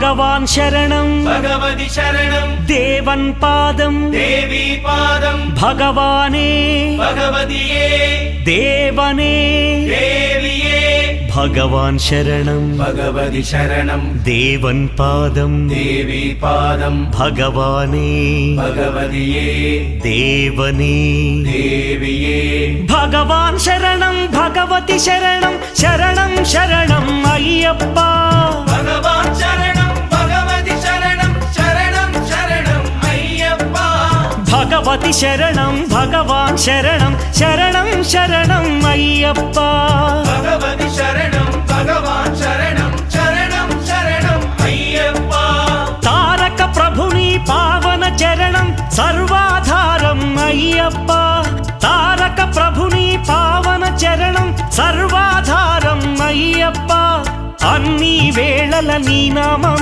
భగవాన్ శరణం భగవతి శరణం దేవన్ పాదం దేవి పాదం భగవానే భగవతియే దేవనే దేవియే భగవాన్ శరణం భగవతి శరణం దేవన్ పాదం దేవి పాదం భగవానే భగవతియే దేవనే దేవియే భగవాన్ శరణం భగవతి శరణం శరణం శరణం అయ్యప్ప భగవాన్ శరణం భగవతి శరణం శరణం శరణం అయ్యప్ప భగవతి శరణం భగవాన్ శరణం శరణం శరణం అయ్యప్ప భగవతి శరణం భగవాన్ శరణం శరణం శరణం అయ్యప్ప తారక ప్రభుని పావన చరణం సర్వాధారం అయ్యప్ప తారక ప్రభుని పావన చరణం సర్వాధారం అయ్యప్ప అన్ని వేళల నీ నామమే